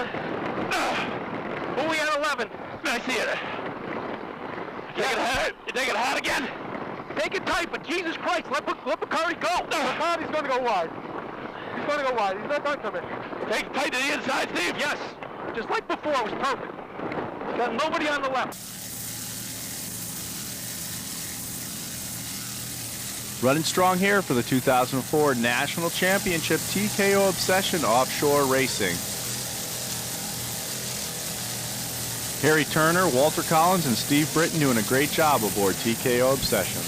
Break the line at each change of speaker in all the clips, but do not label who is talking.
Who we at 11?
I see it. You take it hard again?
Take it tight, but Jesus Christ, let Bacardi go. Bacardi's going to go wide. He's going to go wide. He's not going to come in.
Take it tight to the inside, Steve.
Yes. Just like before, it was perfect. Got nobody on the left.
Running strong here for the 2004 National Championship TKO Obsession Offshore Racing. Harry Turner, Walter Collins, and Steve Britton doing a great job aboard TKO Obsession.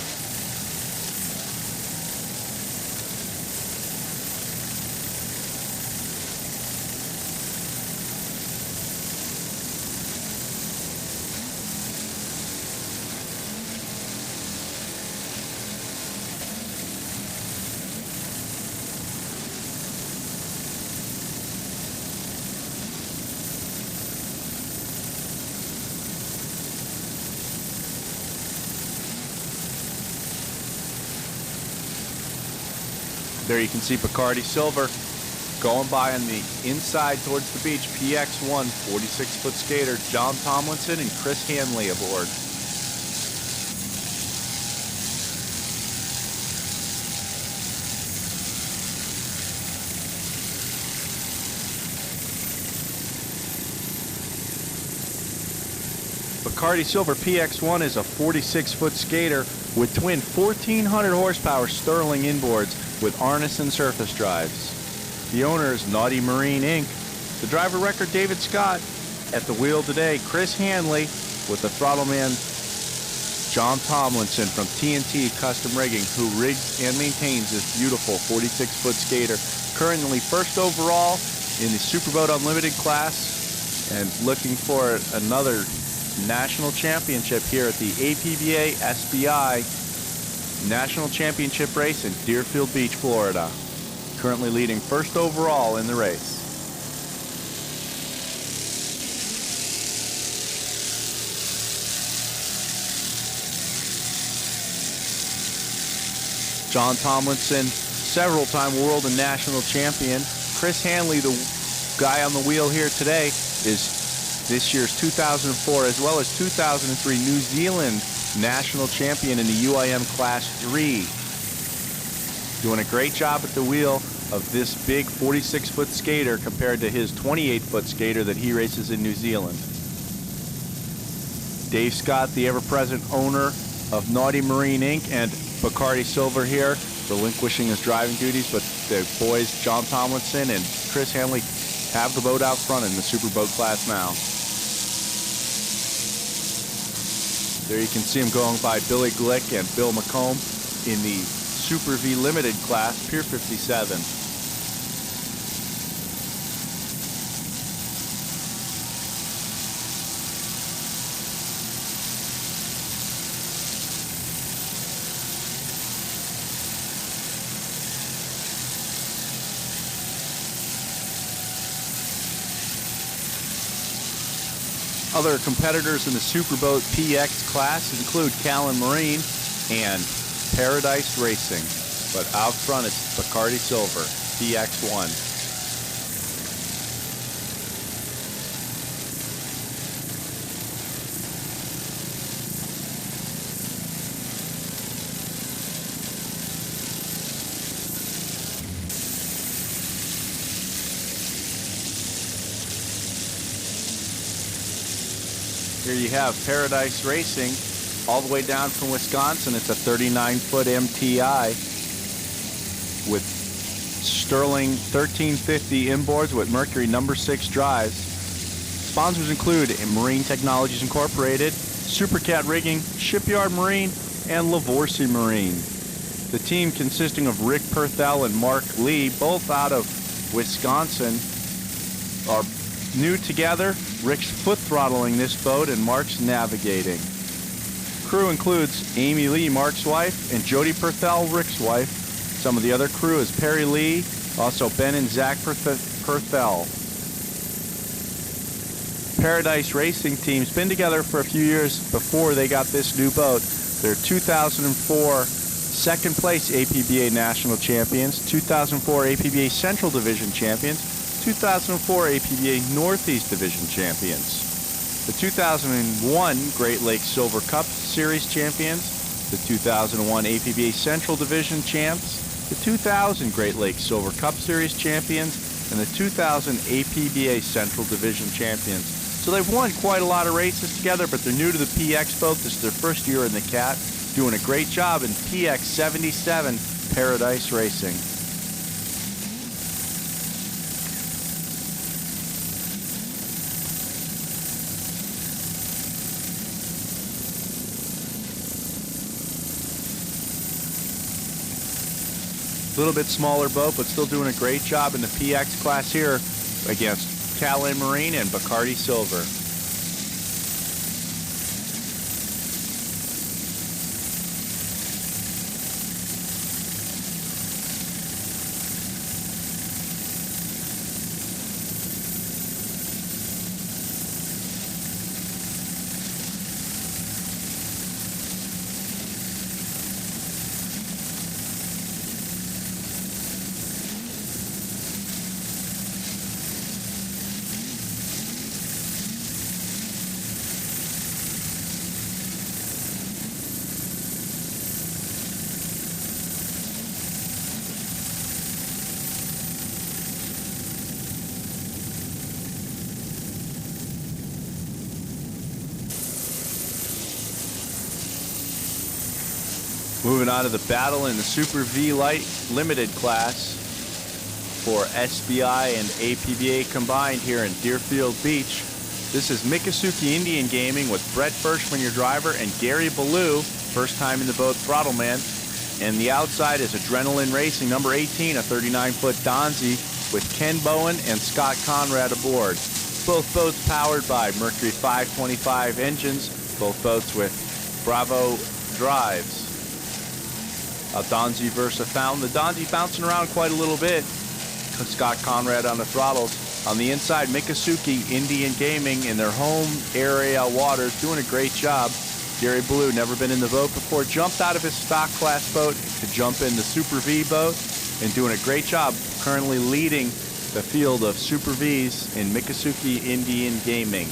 There you can see Bacardi Silver going by on the inside towards the beach. PX1, 46-foot skater John Tomlinson and Chris Hanley aboard. Bacardi Silver PX1 is a 46-foot skater with twin 1,400 horsepower Sterling inboards with Arneson surface drives. The owner is Naughty Marine Inc. The driver record David Scott. At the wheel today, Chris Hanley with the throttle man John Tomlinson from TNT Custom Rigging, who rigs and maintains this beautiful 46-foot skater. Currently first overall in the Superboat Unlimited class and looking for another national championship here at the APBA SBI National Championship Race in Deerfield Beach, Florida. Currently leading first overall in the race. John Tomlinson, several-time world and national champion. Chris Hanley, the guy on the wheel here today, is this year's 2004 as well as 2003 New Zealand national champion in the UIM Class 3. Doing a great job at the wheel of this big 46-foot skater compared to his 28-foot skater that he races in New Zealand. Dave Scott, the ever-present owner of Naughty Marine Inc. and Bacardi Silver here, relinquishing his driving duties, but the boys John Tomlinson and Chris Hanley have the boat out front in the Superboat class now. There you can see him going by Billy Glick and Bill McComb in the Super V Limited class, Pier 57. Other competitors in the Superboat PX class include Callan Marine and Paradise Racing, but out front it's Bacardi Silver, PX1. Here you have Paradise Racing all the way down from Wisconsin. It's a 39-foot MTI with Sterling 1350 inboards with Mercury #6 drives. Sponsors include Marine Technologies Incorporated, Supercat Rigging, Shipyard Marine, and Lavorsi Marine. The team consisting of Rick Perthel and Mark Lee, both out of Wisconsin, are new together. Rick's foot throttling this boat and Mark's navigating. Crew includes Amy Lee, Mark's wife, and Jody Perthel, Rick's wife. Some of the other crew is Perry Lee, also Ben and Zach Perthel. Paradise Racing team's been together for a few years before they got this new boat. They're 2004 second place APBA National Champions, 2004 APBA Central Division Champions, 2004 APBA Northeast Division champions, the 2001 Great Lakes Silver Cup Series champions, the 2001 APBA Central Division champs, the 2000 Great Lakes Silver Cup Series champions, and the 2000 APBA Central Division champions. So they've won quite a lot of races together, but they're new to the PX boat. This is their first year in the CAT, doing a great job in PX 77 Paradise Racing. A little bit smaller boat, but still doing a great job in the PX class here against Callan Marine and Bacardi Silver. Moving on to the battle in the Super V Light Limited class for SBI and APBA combined here in Deerfield Beach. This is Miccosukee Indian Gaming with Brett Firschman, your driver, and Gary Ballou, first time in the boat, throttle man. And the outside is Adrenaline Racing, number 18, a 39-foot Donzi with Ken Bowen and Scott Conrad aboard. Both boats powered by Mercury 525 engines, both boats with Bravo drives. A Donzi Versa found. The Donzi bouncing around quite a little bit. Scott Conrad on the throttles. On the inside, Miccosukee Indian Gaming in their home area waters, doing a great job. Gary Ballou, never been in the boat before, jumped out of his stock class boat to jump in the Super V boat and doing a great job, currently leading the field of Super Vs in Miccosukee Indian Gaming.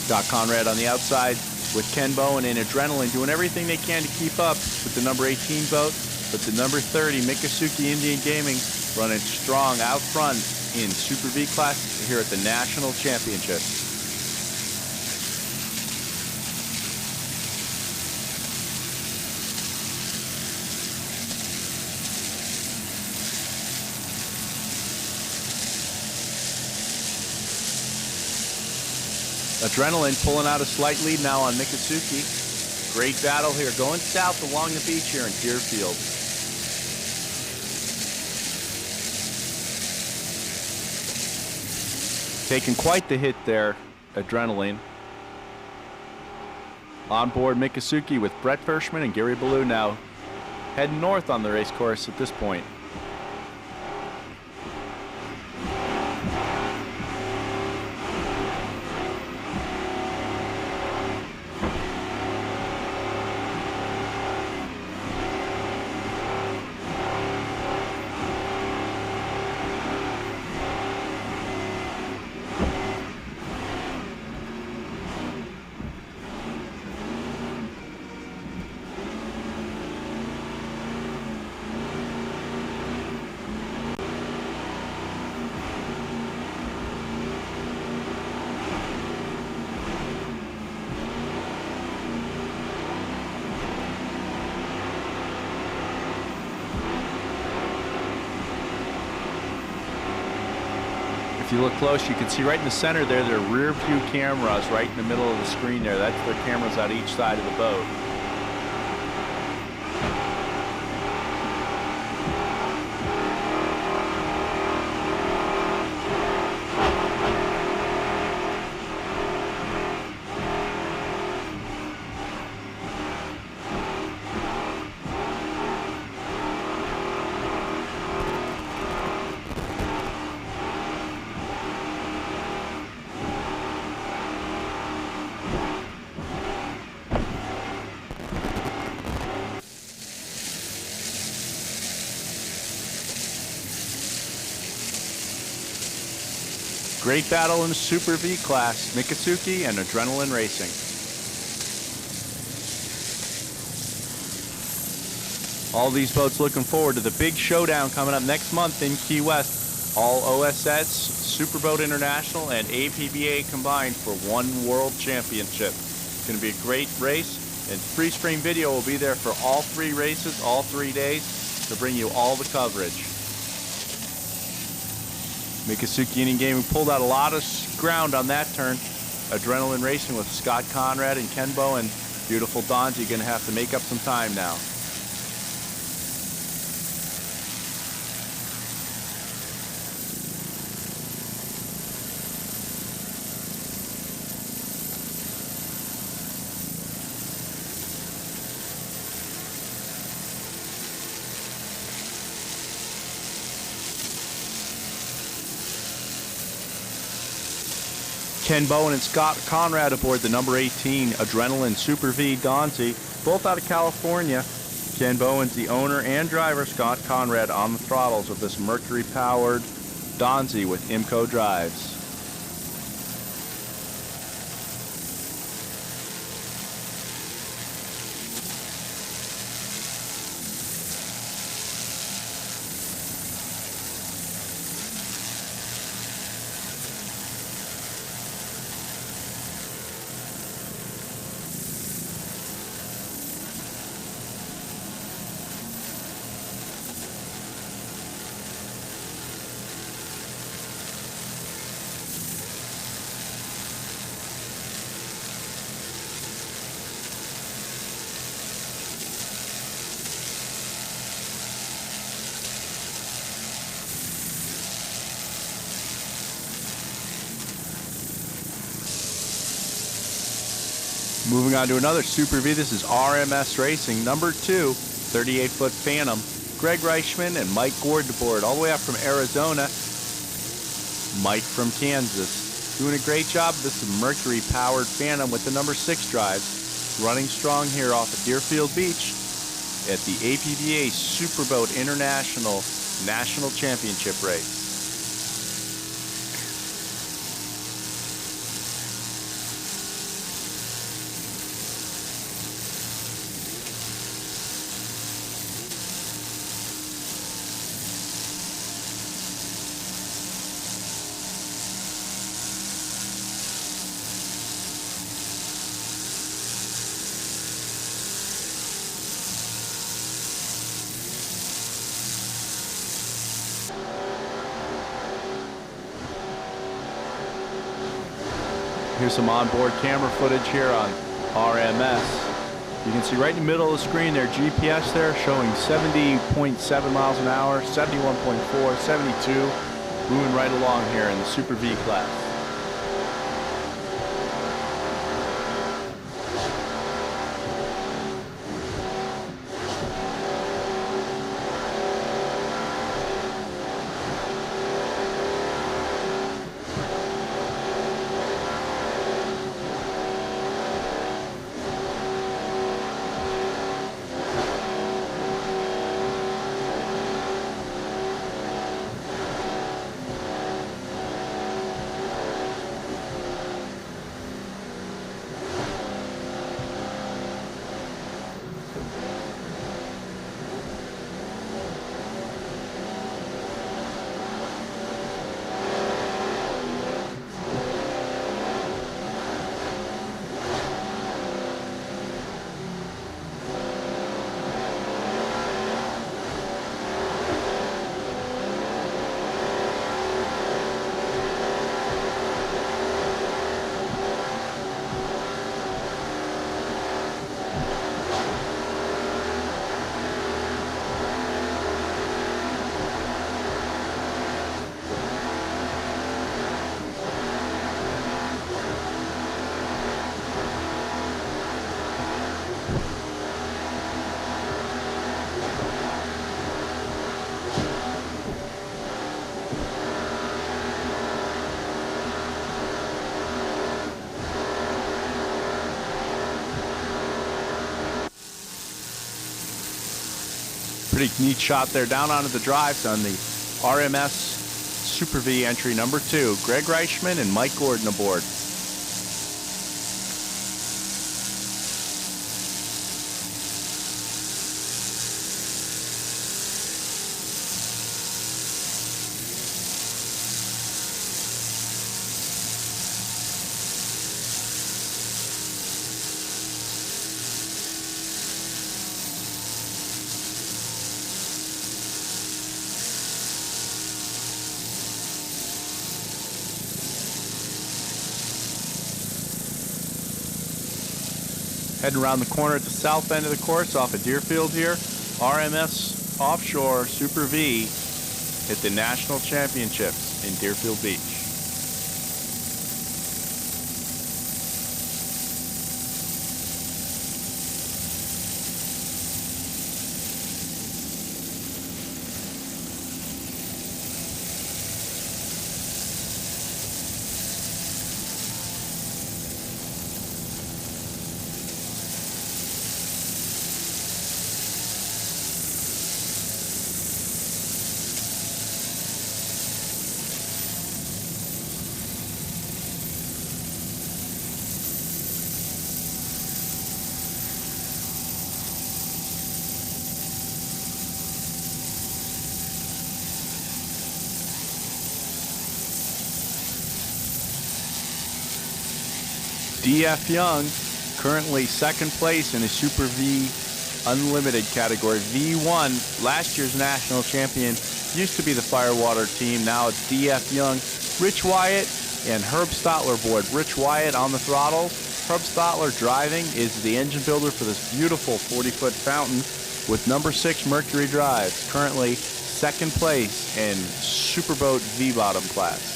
Scott Conrad on the outside with Ken Bowen and Adrenaline doing everything they can to keep up with the number 18 boat, but the number 30 Miccosukee Indian Gaming running strong out front in Super V class here at the National Championships. Adrenaline pulling out a slight lead now on Miccosukee. Great battle here, going south along the beach here in Deerfield. Taking quite the hit there, Adrenaline. On board Miccosukee with Brett Firschman and Gary Ballou now heading north on the race course at this point. If you look close, you can see right in the center there, their rear view cameras right in the middle of the screen there. That's their cameras on each side of the boat. Great battle in the Super V class, Miccosukee and Adrenaline Racing. All these boats looking forward to the big showdown coming up next month in Key West. All OSS, Superboat International, and APBA combined for one World Championship. It's going to be a great race, and Free Stream Video will be there for all 3 races, all 3 days, to bring you all the coverage. Miccosukee Indian Gaming pulled out a lot of ground on that turn. Adrenaline Racing with Scott Conrad and Ken Bowen. Beautiful Donzie going to have to make up some time now. Ken Bowen and Scott Conrad aboard the number 18 Adrenaline Super V Donzie, both out of California. Ken Bowen's the owner and driver, Scott Conrad on the throttles of this Mercury-powered Donzie with IMCO drives. Moving on to another Super V, this is RMS Racing, number 2, 38-foot Phantom. Greg Reichman and Mike Gord aboard, all the way up from Arizona. Mike from Kansas. Doing a great job. This is Mercury-powered Phantom with the number 6 drives. Running strong here off of Deerfield Beach at the APBA Superboat International National Championship Race. Here's some onboard camera footage here on RMS. You can see right in the middle of the screen there, GPS there showing 70.7 miles an hour, 71.4, 72, moving right along here in the Super V class. Pretty neat shot there down onto the drives on the RMS Super V entry number 2. Greg Reichman and Mike Gordon aboard. Heading around the corner at the south end of the course off of Deerfield here, RMS Offshore Super V at the National Championships in Deerfield Beach. D.F. Young, currently second place in the Super V Unlimited category. V1, last year's national champion, used to be the Firewater team. Now it's D.F. Young, Rich Wyatt, and Herb Stotler aboard. Rich Wyatt on the throttle. Herb Stotler driving is the engine builder for this beautiful 40-foot fountain with number 6 Mercury drives. Currently second place in Superboat V-bottom class.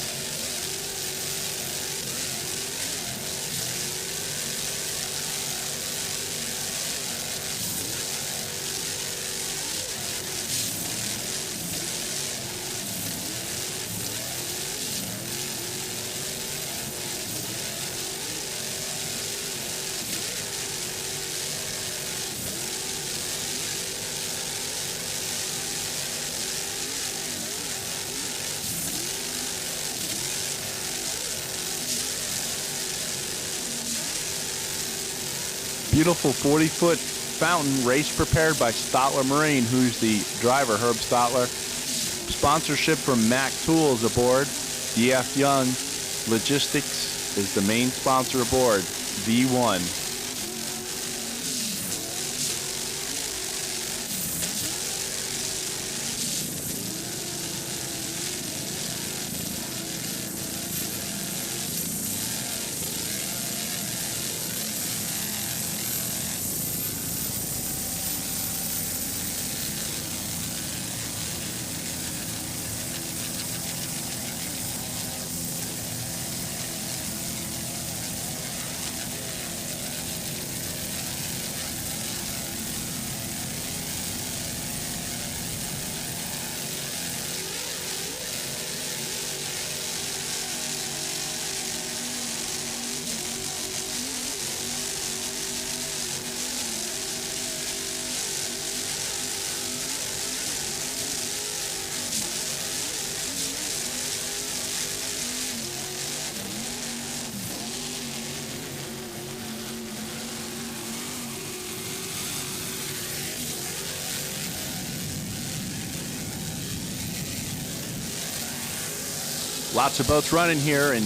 Beautiful 40-foot fountain, race prepared by Stotler Marine, who's the driver, Herb Stotler. Sponsorship from Mac Tools aboard. D.F. Young Logistics is the main sponsor aboard. V1. Lots of boats running here in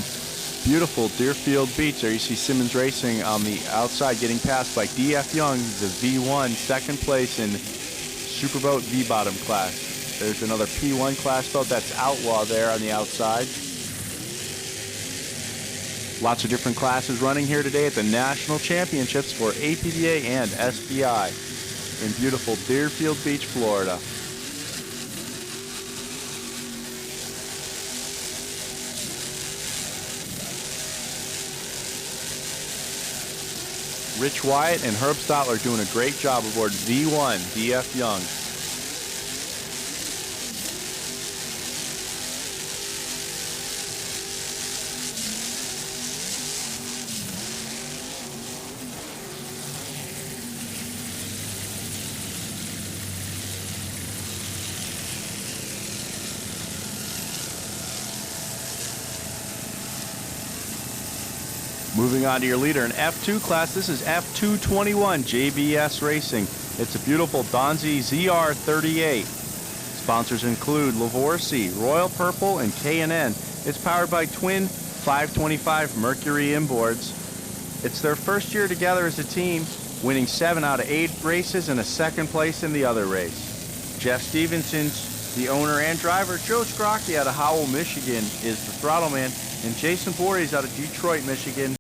beautiful Deerfield Beach. There you see Simmons Racing on the outside getting passed by D.F. Young, the V1, second place in Superboat V-bottom class. There's another P1 class boat, that's Outlaw there on the outside. Lots of different classes running here today at the National Championships for APBA and SBI in beautiful Deerfield Beach, Florida. Rich Wyatt and Herb Stotler doing a great job aboard V1, D.F. Young. Moving on to your leader in F2 class, this is F221 JBS Racing. It's a beautiful Donzi ZR38. Sponsors include Lavorsi, Royal Purple, and K&N. It's powered by twin 525 Mercury inboards. It's their first year together as a team, winning 7 out of 8 races and a second place in the other race. Jeff Stevenson's the owner and driver. Joe Scrocky out of Howell, Michigan is the throttle man, and Jason Voorhees out of Detroit, Michigan